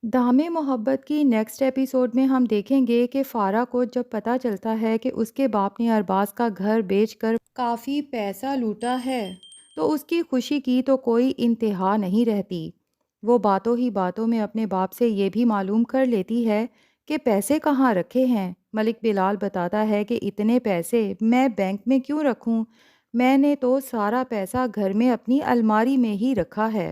دام محبت کی نیکسٹ ایپیسوڈ میں ہم دیکھیں گے کہ فارا کو جب پتہ چلتا ہے کہ اس کے باپ نے ارباز کا گھر بیچ کر کافی پیسہ لوٹا ہے تو اس کی خوشی کی تو کوئی انتہا نہیں رہتی۔ وہ باتوں ہی باتوں میں اپنے باپ سے یہ بھی معلوم کر لیتی ہے کہ پیسے کہاں رکھے ہیں۔ ملک بلال بتاتا ہے کہ اتنے پیسے میں بینک میں کیوں رکھوں، میں نے تو سارا پیسہ گھر میں اپنی الماری میں ہی رکھا ہے۔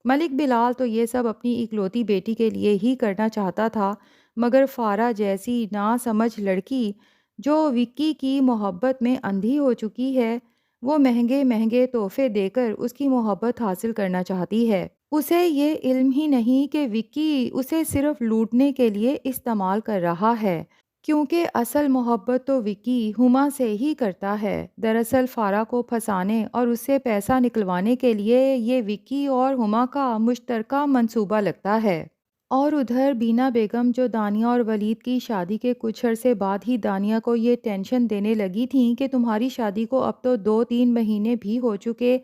ملک بلال تو یہ سب اپنی اکلوتی بیٹی کے لیے ہی کرنا چاہتا تھا، مگر فارا جیسی ناسمجھ لڑکی جو وکی کی محبت میں اندھی ہو چکی ہے، وہ مہنگے مہنگے تحفے دے کر اس کی محبت حاصل کرنا چاہتی ہے۔ اسے یہ علم ہی نہیں کہ وکی اسے صرف لوٹنے کے لیے استعمال کر رہا ہے، کیونکہ اصل محبت تو وکی ہما سے ہی کرتا ہے۔ دراصل فارا کو پھنسانے اور اس سے پیسہ نکلوانے کے لیے یہ وکی اور ہما کا مشترکہ منصوبہ لگتا ہے۔ اور ادھر بینا بیگم جو دانیہ اور ولید کی شادی کے کچھ عرصے بعد ہی دانیہ کو یہ ٹینشن دینے لگی تھیں کہ تمہاری شادی کو اب تو 2-3 مہینے بھی ہو چکے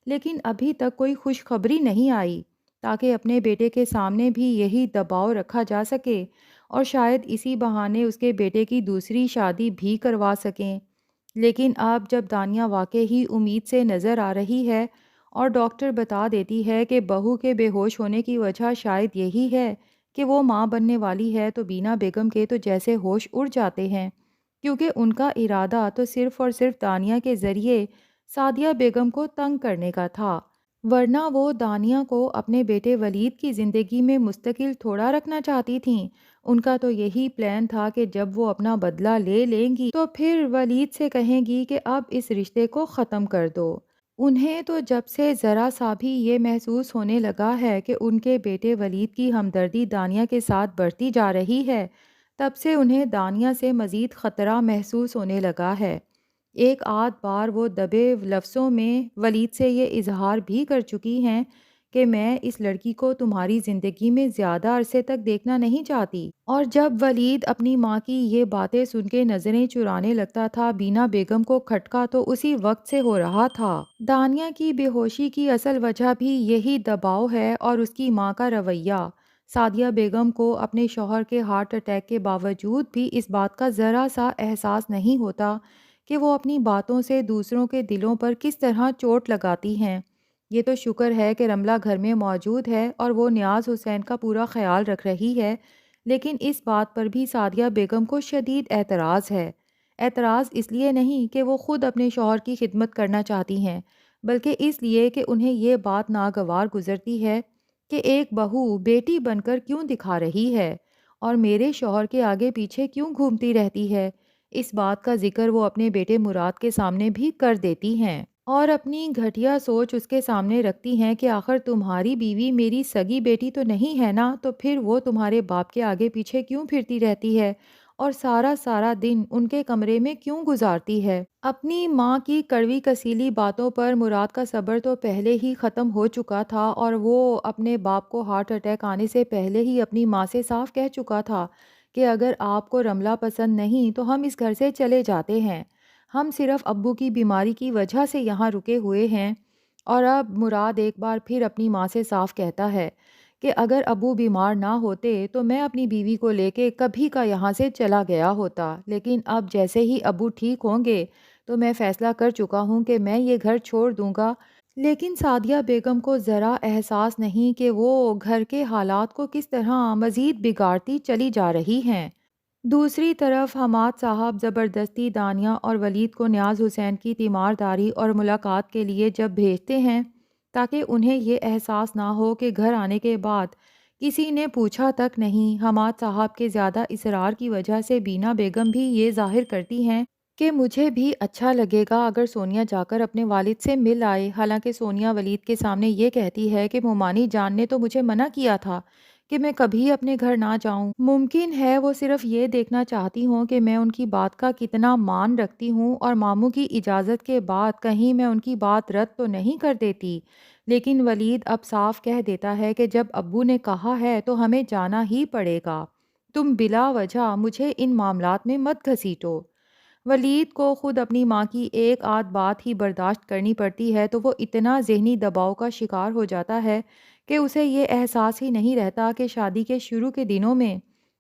لیکن ابھی تک کوئی خوشخبری نہیں آئی، تاکہ اپنے بیٹے کے سامنے بھی یہی دباؤ رکھا جا سکے اور شاید اسی بہانے اس کے بیٹے کی دوسری شادی بھی کروا سکیں۔ لیکن اب جب دانیہ واقع ہی امید سے نظر آ رہی ہے اور ڈاکٹر بتا دیتی ہے کہ بہو کے بے ہوش ہونے کی وجہ شاید یہی ہے کہ وہ ماں بننے والی ہے، تو بینا بیگم کے تو جیسے ہوش اڑ جاتے ہیں، کیونکہ ان کا ارادہ تو صرف اور صرف دانیہ کے ذریعے سعدیہ بیگم کو تنگ کرنے کا تھا، ورنہ وہ دانیہ کو اپنے بیٹے ولید کی زندگی میں مستقل تھوڑا رکھنا چاہتی تھیں۔ ان کا تو یہی پلان تھا کہ جب وہ اپنا بدلہ لے لیں گی تو پھر ولید سے کہیں گی کہ اب اس رشتے کو ختم کر دو۔ انہیں تو جب سے ذرا سا بھی یہ محسوس ہونے لگا ہے کہ ان کے بیٹے ولید کی ہمدردی دانیہ کے ساتھ بڑھتی جا رہی ہے، تب سے انہیں دانیہ سے مزید خطرہ محسوس ہونے لگا ہے۔ ایک آدھ بار وہ دبے لفظوں میں ولید سے یہ اظہار بھی کر چکی ہیں کہ میں اس لڑکی کو تمہاری زندگی میں زیادہ عرصے تک دیکھنا نہیں چاہتی، اور جب ولید اپنی ماں کی یہ باتیں سن کے نظریں چرانے لگتا تھا، بینا بیگم کو کھٹکا تو اسی وقت سے ہو رہا تھا۔ دانیہ کی بے ہوشی کی اصل وجہ بھی یہی دباؤ ہے اور اس کی ماں کا رویہ۔ سعدیہ بیگم کو اپنے شوہر کے ہارٹ اٹیک کے باوجود بھی اس بات کا ذرا سا احساس نہیں ہوتا کہ وہ اپنی باتوں سے دوسروں کے دلوں پر کس طرح چوٹ لگاتی ہیں۔ یہ تو شکر ہے کہ رملہ گھر میں موجود ہے اور وہ نیاز حسین کا پورا خیال رکھ رہی ہے، لیکن اس بات پر بھی سعدیہ بیگم کو شدید اعتراض ہے۔ اعتراض اس لیے نہیں کہ وہ خود اپنے شوہر کی خدمت کرنا چاہتی ہیں، بلکہ اس لیے کہ انہیں یہ بات ناگوار گزرتی ہے کہ ایک بہو بیٹی بن کر کیوں دکھا رہی ہے اور میرے شوہر کے آگے پیچھے کیوں گھومتی رہتی ہے۔ اس بات کا ذکر وہ اپنے بیٹے مراد کے سامنے بھی کر دیتی ہیں اور اپنی گھٹیا سوچ اس کے سامنے رکھتی ہیں کہ آخر تمہاری بیوی میری سگی بیٹی تو نہیں ہے نا، تو پھر وہ تمہارے باپ کے آگے پیچھے کیوں پھرتی رہتی ہے اور سارا سارا دن ان کے کمرے میں کیوں گزارتی ہے۔ اپنی ماں کی کڑوی کسیلی باتوں پر مراد کا صبر تو پہلے ہی ختم ہو چکا تھا اور وہ اپنے باپ کو ہارٹ اٹیک آنے سے پہلے ہی اپنی ماں سے صاف کہہ چکا تھا کہ اگر آپ کو رملہ پسند نہیں تو ہم اس گھر سے چلے جاتے ہیں، ہم صرف ابو کی بیماری کی وجہ سے یہاں رکے ہوئے ہیں۔ اور اب مراد ایک بار پھر اپنی ماں سے صاف کہتا ہے کہ اگر ابو بیمار نہ ہوتے تو میں اپنی بیوی کو لے کے کبھی کا یہاں سے چلا گیا ہوتا، لیکن اب جیسے ہی ابو ٹھیک ہوں گے تو میں فیصلہ کر چکا ہوں کہ میں یہ گھر چھوڑ دوں گا۔ لیکن سعدیہ بیگم کو ذرا احساس نہیں کہ وہ گھر کے حالات کو کس طرح مزید بگاڑتی چلی جا رہی ہیں۔ دوسری طرف حماد صاحب زبردستی دانیہ اور ولید کو نیاز حسین کی تیمارداری اور ملاقات کے لیے جب بھیجتے ہیں تاکہ انہیں یہ احساس نہ ہو کہ گھر آنے کے بعد کسی نے پوچھا تک نہیں، حماد صاحب کے زیادہ اصرار کی وجہ سے بینا بیگم بھی یہ ظاہر کرتی ہیں کہ مجھے بھی اچھا لگے گا اگر سونیا جا کر اپنے والد سے مل آئے، حالانکہ سونیا ولید کے سامنے یہ کہتی ہے کہ مومانی جان نے تو مجھے منع کیا تھا کہ میں کبھی اپنے گھر نہ جاؤں، ممکن ہے وہ صرف یہ دیکھنا چاہتی ہوں کہ میں ان کی بات کا کتنا مان رکھتی ہوں اور ماموں کی اجازت کے بعد کہیں میں ان کی بات رد تو نہیں کر دیتی۔ لیکن ولید اب صاف کہہ دیتا ہے کہ جب ابو نے کہا ہے تو ہمیں جانا ہی پڑے گا، تم بلا وجہ مجھے ان معاملات میں مت گھسیٹو۔ ولید کو خود اپنی ماں کی ایک آدھ بات ہی برداشت کرنی پڑتی ہے تو وہ اتنا ذہنی دباؤ کا شکار ہو جاتا ہے کہ اسے یہ احساس ہی نہیں رہتا کہ شادی کے شروع کے دنوں میں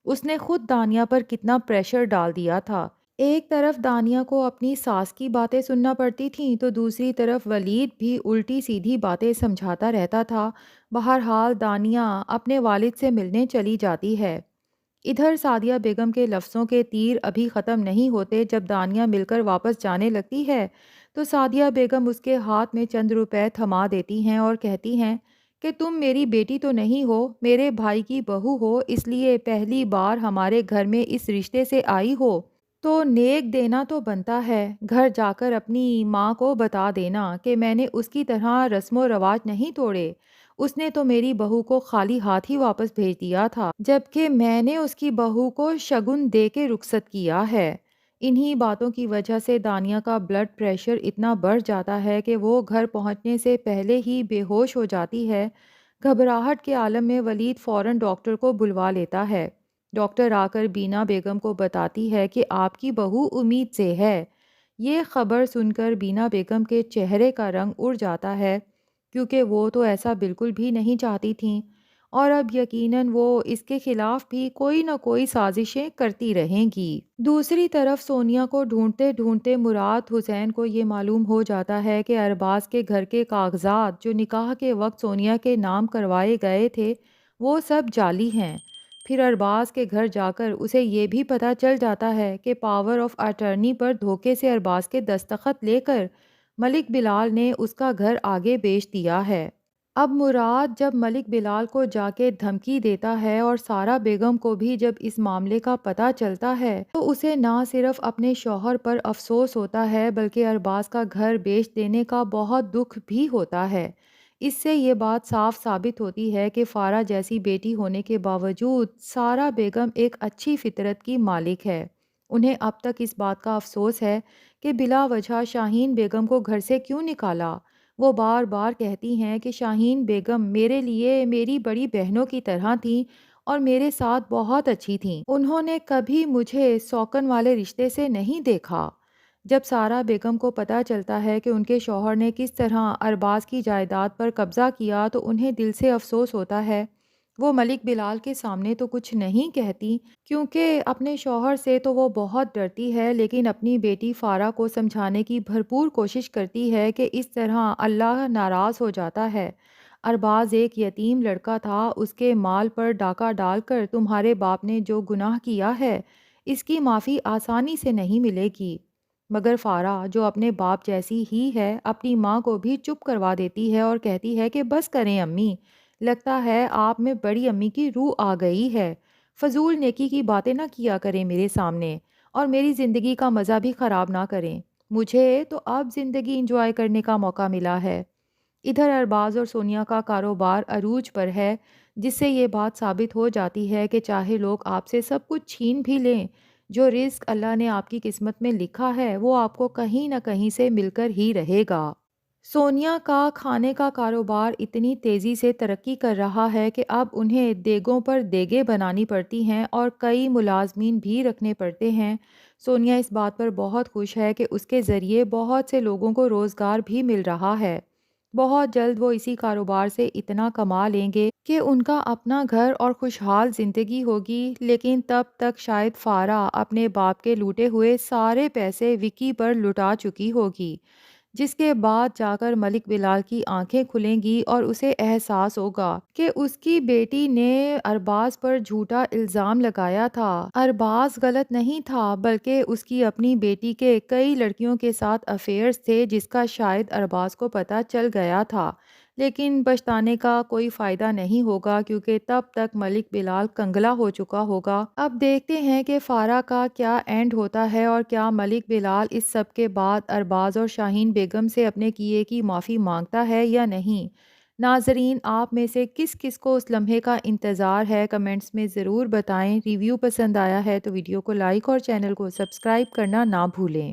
اس نے خود دانیہ پر کتنا پریشر ڈال دیا تھا۔ ایک طرف دانیہ کو اپنی ساس کی باتیں سننا پڑتی تھیں تو دوسری طرف ولید بھی الٹی سیدھی باتیں سمجھاتا رہتا تھا۔ بہرحال دانیہ اپنے والد سے ملنے چلی جاتی ہے۔ ادھر سعدیہ بیگم کے لفظوں کے تیر ابھی ختم نہیں ہوتے، جب دانیہ مل کر واپس جانے لگتی ہے تو سعدیہ بیگم اس کے ہاتھ میں چند روپے تھما دیتی ہیں اور کہتی ہیں کہ تم میری بیٹی تو نہیں ہو، میرے بھائی کی بہو ہو، اس لیے پہلی بار ہمارے گھر میں اس رشتے سے آئی ہو تو نیک دینا تو بنتا ہے۔ گھر جا کر اپنی ماں کو بتا دینا کہ میں نے اس کی طرح رسم و رواج نہیں توڑے، اس نے تو میری بہو کو خالی ہاتھ ہی واپس بھیج دیا تھا، جبکہ میں نے اس کی بہو کو شگن دے کے رخصت کیا ہے۔ انہی باتوں کی وجہ سے دانیہ کا بلڈ پریشر اتنا بڑھ جاتا ہے کہ وہ گھر پہنچنے سے پہلے ہی بے ہوش ہو جاتی ہے۔ گھبراہٹ کے عالم میں ولید فوراً ڈاکٹر کو بلوا لیتا ہے۔ ڈاکٹر آ کر بینا بیگم کو بتاتی ہے کہ آپ کی بہو امید سے ہے۔ یہ خبر سن کر بینا بیگم کے چہرے کا رنگ اڑ جاتا ہے، کیونکہ وہ تو ایسا بالکل بھی نہیں چاہتی تھیں، اور اب یقیناً وہ اس کے خلاف بھی کوئی نہ کوئی سازشیں کرتی رہیں گی۔ دوسری طرف سونیا کو ڈھونڈتے ڈھونڈتے مراد حسین کو یہ معلوم ہو جاتا ہے کہ ارباز کے گھر کے کاغذات جو نکاح کے وقت سونیا کے نام کروائے گئے تھے وہ سب جعلی ہیں۔ پھر ارباز کے گھر جا کر اسے یہ بھی پتہ چل جاتا ہے کہ پاور آف اٹرنی پر دھوکے سے ارباز کے دستخط لے کر ملک بلال نے اس کا گھر آگے بیچ دیا ہے۔ اب مراد جب ملک بلال کو جا کے دھمکی دیتا ہے اور سارا بیگم کو بھی جب اس معاملے کا پتہ چلتا ہے تو اسے نہ صرف اپنے شوہر پر افسوس ہوتا ہے بلکہ ارباز کا گھر بیچ دینے کا بہت دکھ بھی ہوتا ہے۔ اس سے یہ بات صاف ثابت ہوتی ہے کہ فارا جیسی بیٹی ہونے کے باوجود سارا بیگم ایک اچھی فطرت کی مالک ہے۔ انہیں اب تک اس بات کا افسوس ہے کہ بلا وجہ شاہین بیگم کو گھر سے کیوں نکالا۔ وہ بار بار کہتی ہیں کہ شاہین بیگم میرے لیے میری بڑی بہنوں کی طرح تھیں اور میرے ساتھ بہت اچھی تھیں، انہوں نے کبھی مجھے سوکن والے رشتے سے نہیں دیکھا۔ جب سارا بیگم کو پتہ چلتا ہے کہ ان کے شوہر نے کس طرح ارباز کی جائیداد پر قبضہ کیا تو انہیں دل سے افسوس ہوتا ہے۔ وہ ملک بلال کے سامنے تو کچھ نہیں کہتی کیونکہ اپنے شوہر سے تو وہ بہت ڈرتی ہے، لیکن اپنی بیٹی فارا کو سمجھانے کی بھرپور کوشش کرتی ہے کہ اس طرح اللہ ناراض ہو جاتا ہے۔ ارباز ایک یتیم لڑکا تھا، اس کے مال پر ڈاکہ ڈال کر تمہارے باپ نے جو گناہ کیا ہے اس کی معافی آسانی سے نہیں ملے گی۔ مگر فارا جو اپنے باپ جیسی ہی ہے اپنی ماں کو بھی چپ کروا دیتی ہے اور کہتی ہے کہ بس کریں امی، لگتا ہے آپ میں بڑی امی کی روح آ گئی ہے، فضول نیکی کی باتیں نہ کیا کریں میرے سامنے اور میری زندگی کا مزہ بھی خراب نہ کریں، مجھے تو اب زندگی انجوائے کرنے کا موقع ملا ہے۔ ادھر ارباز اور سونیا کا کاروبار عروج پر ہے، جس سے یہ بات ثابت ہو جاتی ہے کہ چاہے لوگ آپ سے سب کچھ چھین بھی لیں، جو رزق اللہ نے آپ کی قسمت میں لکھا ہے وہ آپ کو کہیں نہ کہیں سے مل کر ہی رہے گا۔ سونیا کا کھانے کا کاروبار اتنی تیزی سے ترقی کر رہا ہے کہ اب انہیں دیگوں پر دیگیں بنانی پڑتی ہیں اور کئی ملازمین بھی رکھنے پڑتے ہیں۔ سونیا اس بات پر بہت خوش ہے کہ اس کے ذریعے بہت سے لوگوں کو روزگار بھی مل رہا ہے۔ بہت جلد وہ اسی کاروبار سے اتنا کما لیں گے کہ ان کا اپنا گھر اور خوشحال زندگی ہوگی، لیکن تب تک شاید فارا اپنے باپ کے لوٹے ہوئے سارے پیسے وکی پر لٹا چکی ہوگی، جس کے بعد جا کر ملک بلال کی آنکھیں کھلیں گی اور اسے احساس ہوگا کہ اس کی بیٹی نے ارباز پر جھوٹا الزام لگایا تھا۔ ارباز غلط نہیں تھا بلکہ اس کی اپنی بیٹی کے کئی لڑکیوں کے ساتھ افیئرز تھے، جس کا شاید ارباز کو پتہ چل گیا تھا، لیکن پچھتانے کا کوئی فائدہ نہیں ہوگا کیونکہ تب تک ملک بلال کنگلا ہو چکا ہوگا۔ اب دیکھتے ہیں کہ فارا کا کیا اینڈ ہوتا ہے اور کیا ملک بلال اس سب کے بعد ارباز اور شاہین بیگم سے اپنے کیے کی معافی مانگتا ہے یا نہیں۔ ناظرین، آپ میں سے کس کس کو اس لمحے کا انتظار ہے کمنٹس میں ضرور بتائیں۔ ریویو پسند آیا ہے تو ویڈیو کو لائک اور چینل کو سبسکرائب کرنا نہ بھولیں۔